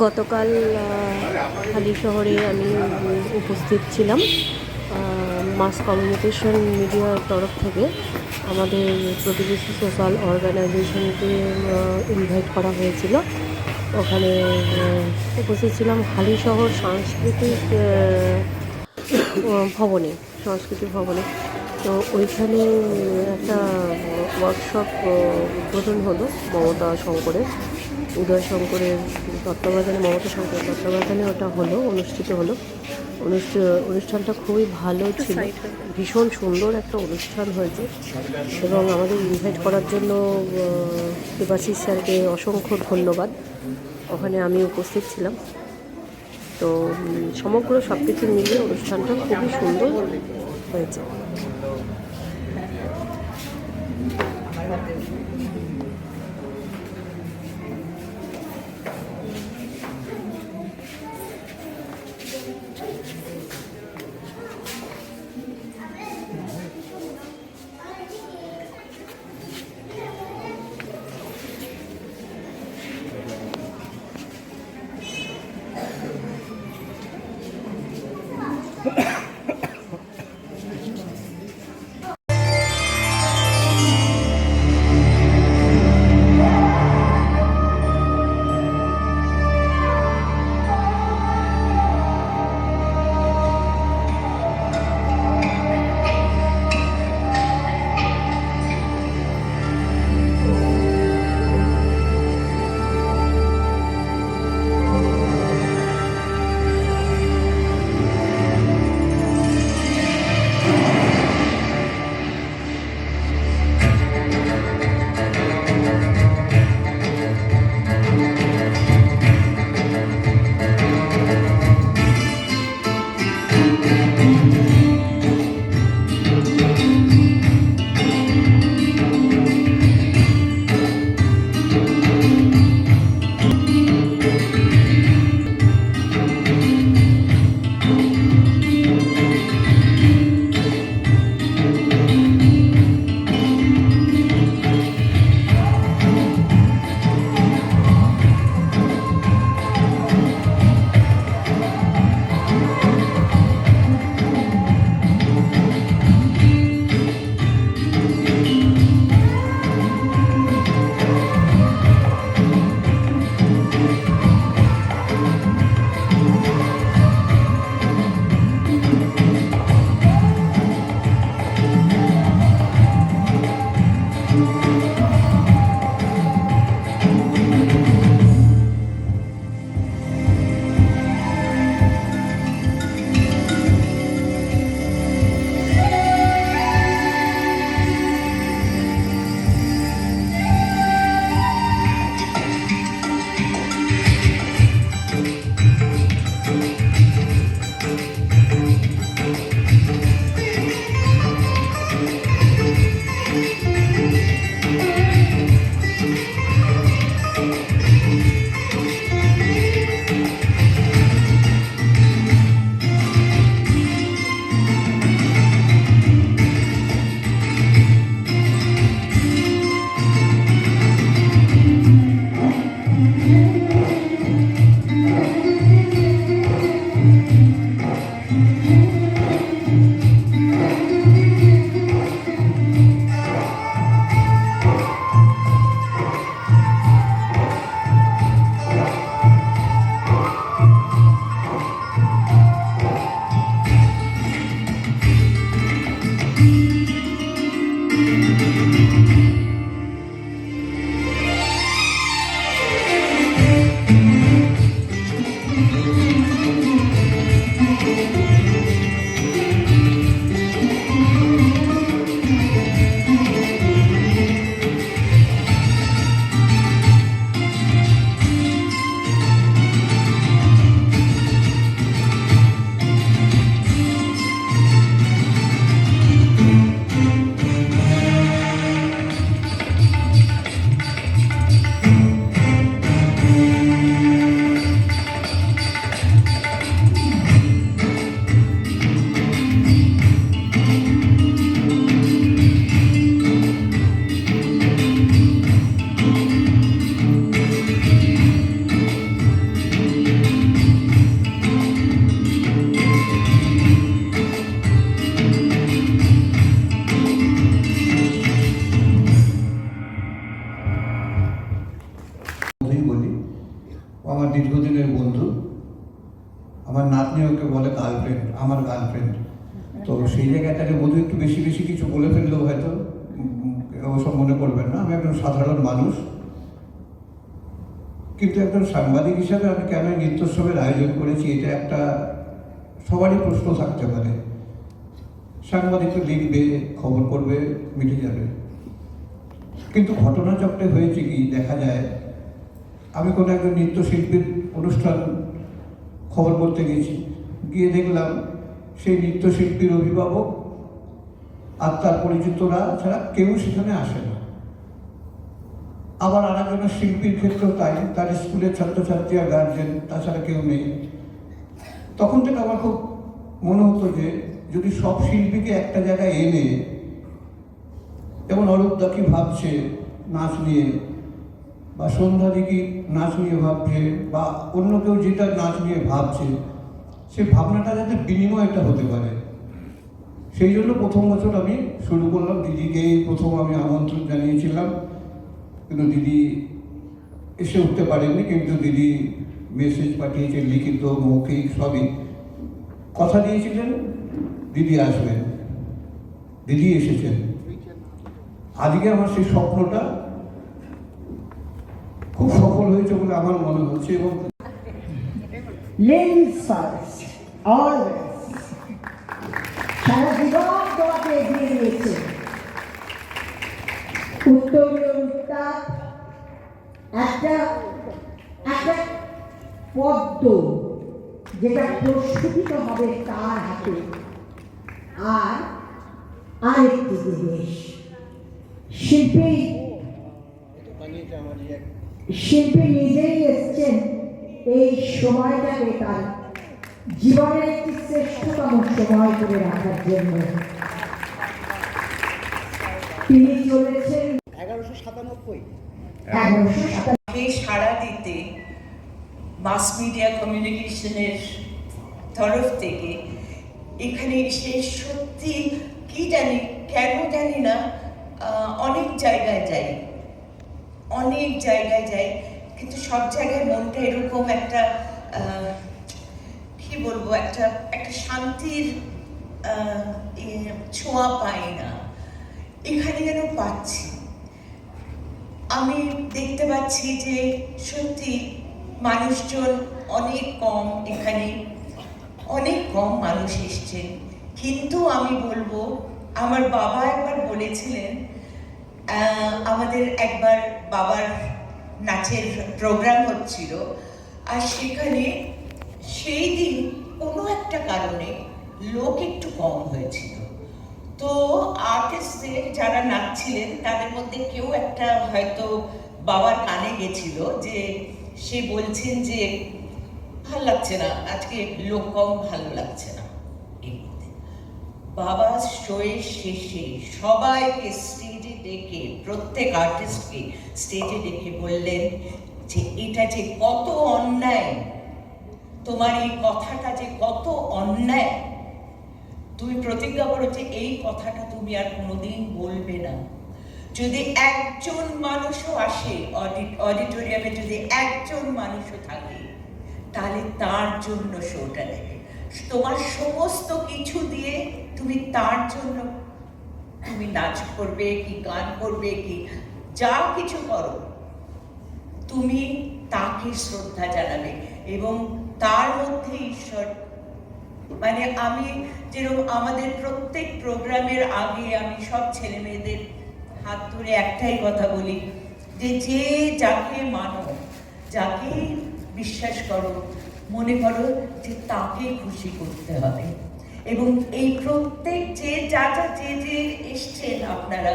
গতকাল হালি শহরে আমি উপস্থিত ছিলাম। মাস কমিউনিকেশন মিডিয়ার তরফ থেকে আমাদের প্রতিবেশী সোশ্যাল অর্গানাইজেশনকে ইনভাইট করা হয়েছিল। ওখানে উপস্থিত ছিলাম হালিশহর সাংস্কৃতিক ভবনে, সংস্কৃতি ভবনে। তো ওইখানে একটা ওয়ার্কশপ উদ্বোধন হলো মমতা শঙ্করের, উদয় শঙ্করের তত্ত্বাবধানে, মমতা শঙ্করের তত্ত্বাবধানে ওটা অনুষ্ঠিত হলো। অনুষ্ঠানটা খুবই ভালো ছিল, ভীষণ সুন্দর একটা অনুষ্ঠান হয়েছে এবং আমাদের ইনভাইট করার জন্য দেবাশিস স্যারকে অসংখ্য ধন্যবাদ। ওখানে আমি উপস্থিত ছিলাম। তো সমগ্র সব কিছু মিলিয়ে অনুষ্ঠানটা খুবই সুন্দর হয়েছে। ও আমার দীর্ঘদিনের বন্ধু। আমার নাতনি ওকে বলে গার্লফ্রেন্ড, আমার গার্লফ্রেন্ড। তো সেই জায়গাটাকে বোধ একটু বেশি বেশি কিছু বলে ফেললেও হয়তো ওসব মনে করবেন না। আমি একজন সাধারণ মানুষ, কিন্তু একজন সাংবাদিক হিসাবে আমি কেন নৃত্যোৎসবের আয়োজন করেছি এটা একটা সবারই প্রশ্ন থাকতে পারে। সাংবাদিক তো লিখবে, খবর করবে, মিটে যাবে। কিন্তু ঘটনাচক্রে হয়েছে কি, দেখা যায় আমি কোনো একজন নৃত্যশিল্পীর অনুষ্ঠান খবর করতে গেছি, গিয়ে দেখলাম সেই নৃত্যশিল্পীর অভিভাবক আর তার পরিচিতরা ছাড়া কেউ সেখানে আসে না। আবার আর একজনের শিল্পীর ক্ষেত্রেও তাই, তার স্কুলের ছাত্রছাত্রী আর গার্জেন তাছাড়া কেউ নেই। তখন থেকে আমার খুব মনে হতো যে যদি সব শিল্পীকে একটা জায়গায় এনে, যেমন অরূপদা কি ভাবছে নাচ নিয়ে, বা সন্ধ্যা দিকে নাচ নিয়ে ভাবছে, বা অন্য কেউ যেটা নাচ নিয়ে ভাবছে, সেই ভাবনাটা যাতে বিনিময়টা হতে পারে, সেই জন্য প্রথম বছর আমি শুরু করলাম। দিদিকে প্রথম আমি আমন্ত্রণ জানিয়েছিলাম, কিন্তু দিদি এসে উঠতে পারেননি। কিন্তু দিদি মেসেজ পাঠিয়েছে, লিখিত মৌখিক সবই। কথা দিয়েছিলেন দিদি আসবেন, দিদি এসেছেন। আজকে আমার সেই স্বপ্নটা খুব সফল হয়েছে বলে আমার মনে হচ্ছে। এবং লেডিস ফার্স্ট অলওয়েজ সারা জীবন তোমাকে এগিয়ে দিয়েছে। উত্তরীয় উত্তাপ একটা একটা পদ্ম যেটা প্রস্ফুটিত হবে তার হাতে, আর আরেকটি দেশ শিল্পী নিজেই এসছেন এই সময়টাকে তার জীবনের একটি শ্রেষ্ঠতম সময় করে রাখার জন্য। তিনি চলেছেন 1197 সাড়া দিতে মাস মিডিয়া কমিউনিকেশনের তরফ থেকে এখানে এসে সত্যি কি জানি কেন জানি না অনেক জায়গায় যাই, কিন্তু সব জায়গায় মনটা এরকম একটা কি বলবো, একটা শান্তির ছোঁয়া পাই না। এখানে যেন পাচ্ছি। আমি দেখতে পাচ্ছি যে সত্যি মানুষজন অনেক কম, এখানে অনেক কম মানুষ এসছেন। কিন্তু আমি বলবো, আমার বাবা একবার বলেছিলেন, আমাদের একবার বাবার নাচের প্রোগ্রাম হচ্ছিল, আর সেখানে সেই দিন কোনো একটা কারণে লোক একটু কম হয়েছিল। তো আর্টিস্টদের যারা নাচছিলেন তাদের মধ্যে কেউ একটা হয়তো বাবার কানে গেছিল, যে সে বলছেন যে ভালো লাগছে না, আজকে লোক কম, ভালো লাগছে না। বাবা শোয়ের শেষে সবাইকে স্টেজে ডেকে, প্রত্যেক আর্টিস্টকে স্টেজে ডেকে বললেন যে এটা যে কত অন্যায়, তোমার এই কথাটা যে কত অন্যায়, তুমি প্রতিজ্ঞা করো যে এই কথাটা তুমি আর কোনোদিন বলবে না। যদি একজন মানুষও আসে অডিটোরিয়ামে, যদি একজন মানুষও থাকে, তাহলে তার জন্য শোটা দেবে। তোমার সমস্ত কিছু দিয়ে তুমি তার জন্য, তুমি নাচ করবে কি গান করবে কি যা কিছু করো, তুমি তাকে শ্রদ্ধা জানাবে এবং তার মধ্যে ঈশ্বর। মানে আমি যেরকম আমাদের প্রত্যেক প্রোগ্রামের আগে আমি সব ছেলে মেয়েদের হাত ধরে একটাই কথা বলি, যে যে যাকে মানো, যাকে বিশ্বাস করো, মনে করো যে তাকে খুশি করতে হবে। এবং এই প্রত্যেক যে যে এসছেন, আপনারা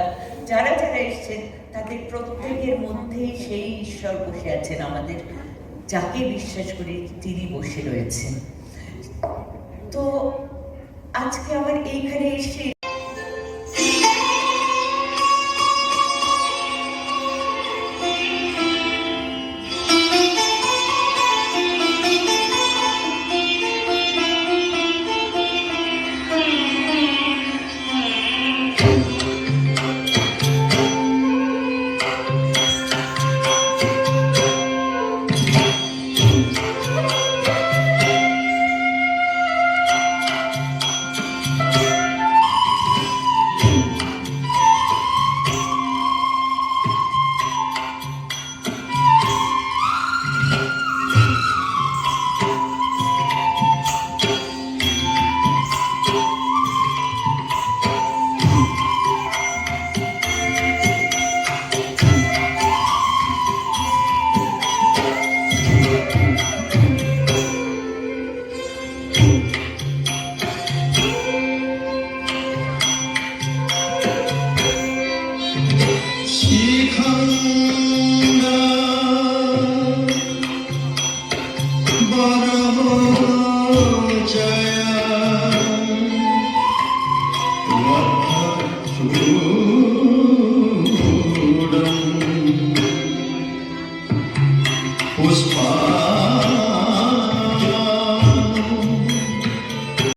যারা এসছেন, তাদের প্রত্যেকের মধ্যেই সেই ঈশ্বর বসে আছেন, আমাদের যাকে বিশ্বাস করি তিনি বসে রয়েছেন। তো আজকে আমার এইখানে এসে पुष्पा